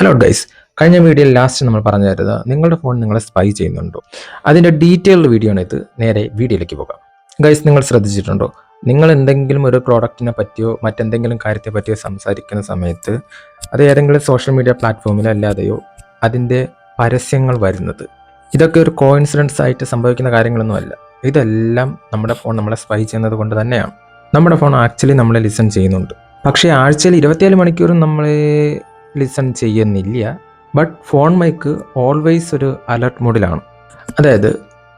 Hello guys, കഴിഞ്ഞ വീഡിയോയിൽ last നമ്മൾ പറഞ്ഞു തരുന്നത് നിങ്ങളുടെ ഫോൺ നിങ്ങളെ സ്പൈ ചെയ്യുന്നുണ്ടോ, അതിൻ്റെ ഡീറ്റെയിൽഡ് വീഡിയോ ആണ് ഇത്. നേരെ വീഡിയോയിലേക്ക് പോകാം. ഗൈസ്, നിങ്ങൾ ശ്രദ്ധിച്ചിട്ടുണ്ടോ, നിങ്ങൾ എന്തെങ്കിലും ഒരു പ്രോഡക്റ്റിനെ പറ്റിയോ മറ്റെന്തെങ്കിലും കാര്യത്തെ പറ്റിയോ സംസാരിക്കുന്ന സമയത്ത് അത് ഏതെങ്കിലും സോഷ്യൽ മീഡിയ പ്ലാറ്റ്ഫോമിൽ അല്ലാതെയോ അതിൻ്റെ പരസ്യങ്ങൾ വരുന്നത്, ഇതൊക്കെ ഒരു കോയിൻസിഡൻസ് ആയിട്ട് സംഭവിക്കുന്ന കാര്യങ്ങളൊന്നുമല്ല. ഇതെല്ലാം നമ്മുടെ ഫോൺ നമ്മളെ സ്പൈ ചെയ്യുന്നത് കൊണ്ട് തന്നെയാണ്. നമ്മുടെ ഫോൺ ആക്ച്വലി നമ്മളെ ലിസൺ ചെയ്യുന്നുണ്ട്, പക്ഷേ ആഴ്ചയിൽ 24 മണിക്കൂറും നമ്മളെ ലിസൺ ചെയ്യുന്നില്ല. ബട്ട് ഫോൺ മൈക്ക് ഓൾവേസ് ഒരു അലർട്ട് മോഡിലാണ്. അതായത്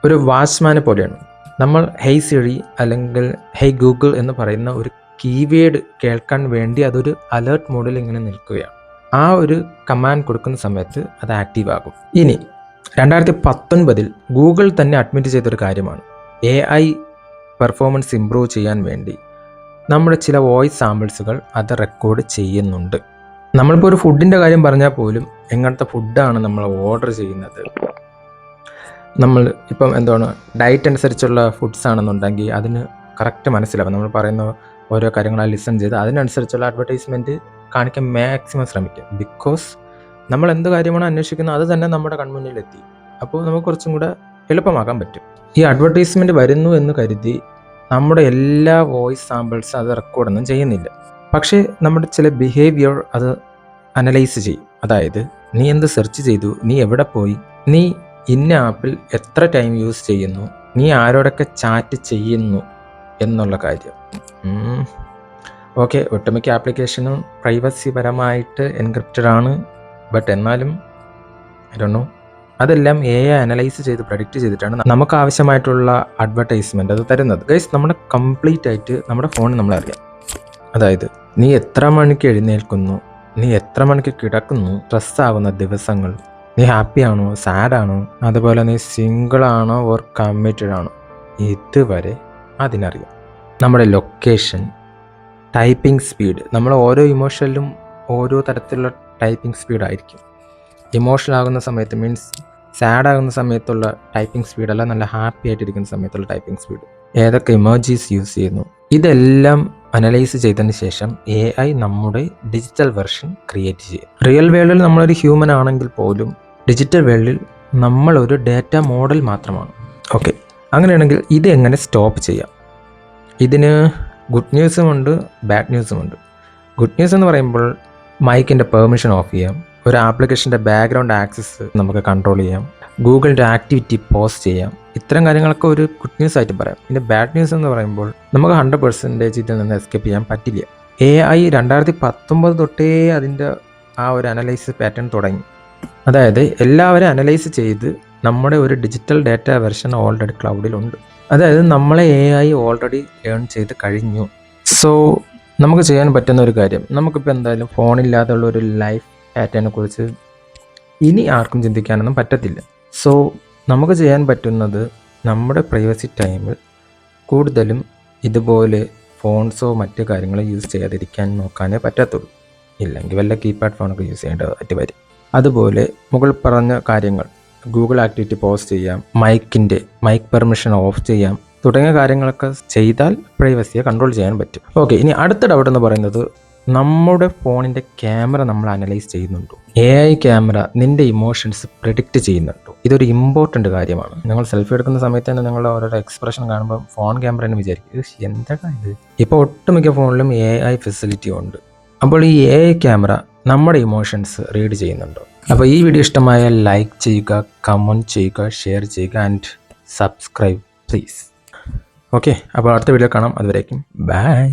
ഒരു വാച്ച്മാനെ പോലെയാണ്. നമ്മൾ ഹെയ് സിറി അല്ലെങ്കിൽ ഹെയ് ഗൂഗിൾ എന്ന് പറയുന്ന ഒരു കീവേഡ് കേൾക്കാൻ വേണ്ടി അതൊരു അലർട്ട് മോഡിൽ ഇങ്ങനെ നിൽക്കുകയാണ്. ആ ഒരു കമാൻഡ് കൊടുക്കുന്ന സമയത്ത് അത് ആക്റ്റീവ് ആകും. ഇനി 2019 ഗൂഗിൾ തന്നെ അഡ്മിറ്റ് ചെയ്തൊരു കാര്യമാണ്, AI പെർഫോമൻസ് ഇംപ്രൂവ് ചെയ്യാൻ വേണ്ടി നമ്മുടെ ചില വോയിസ് സാമ്പിൾസുകൾ അത് റെക്കോർഡ് ചെയ്യുന്നുണ്ട്. നമ്മളിപ്പോൾ ഒരു ഫുഡിൻ്റെ കാര്യം പറഞ്ഞാൽ പോലും എങ്ങനത്തെ ഫുഡാണ് നമ്മൾ ഓർഡർ ചെയ്യുന്നത്, നമ്മൾ ഇപ്പം എന്താണ് ഡയറ്റ് അനുസരിച്ചുള്ള ഫുഡ്സ് ആണെന്നുണ്ടെങ്കിൽ അതിന് കറക്റ്റ് മനസ്സിലാവും. നമ്മൾ പറയുന്ന ഓരോ കാര്യങ്ങളെ ലിസൺ ചെയ്ത് അതിനനുസരിച്ചുള്ള അഡ്വർടൈസ്മെൻറ്റ് കാണിക്കാൻ മാക്സിമം ശ്രമിക്കുക. ബിക്കോസ് നമ്മൾ എന്ത് കാര്യമാണോ അന്വേഷിക്കുന്നത് അത് തന്നെ നമ്മുടെ കൺമുന്നിലെത്തി. അപ്പോൾ നമുക്ക് കുറച്ചും കൂടെ എളുപ്പമാക്കാൻ പറ്റും. ഈ അഡ്വർടൈസ്മെൻറ്റ് വരുന്നു എന്ന് കരുതി നമ്മുടെ എല്ലാ വോയിസ് സാമ്പിൾസും അത് റെക്കോർഡൊന്നും ചെയ്യുന്നില്ല. പക്ഷേ നമ്മുടെ ചില ബിഹേവിയർ അത് അനലൈസ് ചെയ്യും. അതായത് നീ എന്ത് സെർച്ച് ചെയ്തു, നീ എവിടെ പോയി, നീ ഇന്ന ആപ്പിൽ എത്ര ടൈം യൂസ് ചെയ്യുന്നു, നീ ആരോടൊക്കെ ചാറ്റ് ചെയ്യുന്നു എന്നുള്ള കാര്യം. ഓക്കെ, ഒട്ടുമിക്ക ആപ്ലിക്കേഷനും പ്രൈവസി പരമായിട്ട് എൻക്രിപ്റ്റഡ് ആണ്. ബട്ട് എന്നാലും ഐ ഡോണ്ട് നോ, അതെല്ലാം AI അനലൈസ് ചെയ്ത് പ്രഡിക്റ്റ് ചെയ്തിട്ടാണ് നമുക്ക് ആവശ്യമായിട്ടുള്ള അഡ്വർടൈസ്മെൻറ്റ് അത് തരുന്നത്. ഗൈസ്, നമ്മുടെ കംപ്ലീറ്റ് ആയിട്ട് നമ്മുടെ ഫോൺ നമ്മളറിയാം. അതായത് നീ എത്ര മണിക്ക് എഴുന്നേൽക്കുന്നു, നീ എത്ര മണിക്ക് കിടക്കുന്നു, സ്ട്രെസ്സാവുന്ന ദിവസങ്ങൾ, നീ ഹാപ്പിയാണോ സാഡാണോ, അതുപോലെ നീ സിംഗിളാണോ ഓർ കമ്മിറ്റഡ് ആണോ, ഇതുവരെ അതിനറിയാം. നമ്മുടെ ലൊക്കേഷൻ, ടൈപ്പിംഗ് സ്പീഡ്, നമ്മൾ ഓരോ ഇമോഷനിലും ഓരോ തരത്തിലുള്ള ടൈപ്പിംഗ് സ്പീഡായിരിക്കും. ഇമോഷണൽ ആകുന്ന സമയത്ത് മീൻസ് സാഡ് ആകുന്ന സമയത്തുള്ള ടൈപ്പിംഗ് സ്പീഡല്ല, നല്ല ഹാപ്പി ആയിട്ടിരിക്കുന്ന സമയത്തുള്ള ടൈപ്പിംഗ് സ്പീഡ്, ഏതൊക്കെ ഇമോജീസ് യൂസ് ചെയ്യുന്നു, ഇതെല്ലാം അനലൈസ് ചെയ്തതിന് ശേഷം AI നമ്മുടെ ഡിജിറ്റൽ വെർഷൻ ക്രിയേറ്റ് ചെയ്യും. റിയൽ വേൾഡിൽ നമ്മളൊരു ഹ്യൂമൻ ആണെങ്കിൽ പോലും ഡിജിറ്റൽ വേൾഡിൽ നമ്മളൊരു ഡാറ്റ മോഡൽ മാത്രമാണ്. ഓക്കെ, അങ്ങനെയാണെങ്കിൽ ഇത് എങ്ങനെ സ്റ്റോപ്പ് ചെയ്യാം? ഇതിന് ഗുഡ് ന്യൂസും ഉണ്ട്, ബാഡ് ന്യൂസും ഉണ്ട്. ഗുഡ് ന്യൂസ് എന്ന് പറയുമ്പോൾ മൈക്കിൻ്റെ പെർമിഷൻ ഓഫ് ചെയ്യാം, ഒരു ആപ്ലിക്കേഷൻ്റെ ബാക്ക്ഗ്രൗണ്ട് ആക്സസ് നമുക്ക് കൺട്രോൾ ചെയ്യാം, ഗൂഗിളിൻ്റെ ആക്ടിവിറ്റി പോസ് ചെയ്യാം. ഇത്തരം കാര്യങ്ങളൊക്കെ ഒരു ഗുഡ് ന്യൂസ് ആയിട്ട് പറയാം. പിന്നെ ബാഡ് ന്യൂസ് എന്ന് പറയുമ്പോൾ നമുക്ക് 100% ഇതിൽ നിന്ന് എസ്കേപ്പ് ചെയ്യാൻ പറ്റില്ല. AI 2019 തൊട്ടേ അതിൻ്റെ ആ ഒരു അനലൈസ് പാറ്റേൺ തുടങ്ങി. അതായത് എല്ലാവരും അനലൈസ് ചെയ്ത് നമ്മുടെ ഒരു ഡിജിറ്റൽ ഡാറ്റ വെർഷൻ ഓൾറെഡി ക്ലൗഡിലുണ്ട്. അതായത് നമ്മളെ AI ഓൾറെഡി ലേൺ ചെയ്ത് കഴിഞ്ഞു. സോ നമുക്ക് ചെയ്യാൻ പറ്റുന്ന ഒരു കാര്യം, നമുക്കിപ്പോൾ എന്തായാലും ഫോണില്ലാതുള്ള ഒരു ലൈഫ് പാറ്റേണിനെ കുറിച്ച് ഇനി ആർക്കും ചിന്തിക്കാനൊന്നും പറ്റത്തില്ല. സോ നമുക്ക് ചെയ്യാൻ പറ്റുന്നത് നമ്മുടെ പ്രൈവസി ടൈമിൽ കൂടുതലും ഇതുപോലെ ഫോൺസോ മറ്റു കാര്യങ്ങളോ യൂസ് ചെയ്യാതിരിക്കാൻ നോക്കാനേ പറ്റത്തുള്ളൂ. ഇല്ലെങ്കിൽ വല്ല കീപാഡ് ഫോണൊക്കെ യൂസ് ചെയ്യേണ്ടതായിട്ട് വരും. അതുപോലെ മുകൾ പറഞ്ഞ കാര്യങ്ങൾ, ഗൂഗിൾ ആക്ടിവിറ്റി പോസ് ചെയ്യാം, മൈക്ക് പെർമിഷൻ ഓഫ് ചെയ്യാം തുടങ്ങിയ കാര്യങ്ങളൊക്കെ ചെയ്താൽ പ്രൈവസിയെ കൺട്രോൾ ചെയ്യാൻ പറ്റും. ഓക്കെ, ഇനി അടുത്ത ഡൗട്ട് എന്ന് പറയുന്നത്, നമ്മുടെ ഫോണിൻ്റെ ക്യാമറ നമ്മൾ അനലൈസ് ചെയ്യുന്നുണ്ടോ? AI ക്യാമറ നിൻ്റെ ഇമോഷൻസ് പ്രെഡിക്റ്റ് ചെയ്യുന്നുണ്ടോ? ഇതൊരു ഇമ്പോർട്ടൻ്റ് കാര്യമാണ്. നിങ്ങൾ സെൽഫി എടുക്കുന്ന സമയത്ത് തന്നെ നിങ്ങളുടെ ഓരോ എക്സ്പ്രഷൻ കാണുമ്പോൾ ഫോൺ ക്യാമറ എന്ന് വിചാരിക്കും എന്തൊക്കെ ഇത്. ഇപ്പോൾ ഒട്ടുമിക്ക ഫോണിലും AI ഫെസിലിറ്റി ഉണ്ട്. അപ്പോൾ ഈ AI ക്യാമറ നമ്മുടെ ഇമോഷൻസ് റീഡ് ചെയ്യുന്നുണ്ടോ? അപ്പോൾ ഈ വീഡിയോ ഇഷ്ടമായാൽ ലൈക്ക് ചെയ്യുക, കമൻറ്റ് ചെയ്യുക, ഷെയർ ചെയ്യുക ആൻഡ് സബ്സ്ക്രൈബ് പ്ലീസ്. ഓക്കെ, അപ്പോൾ അടുത്ത വീഡിയോ കാണാം. അതുവരേക്കും ബൈ.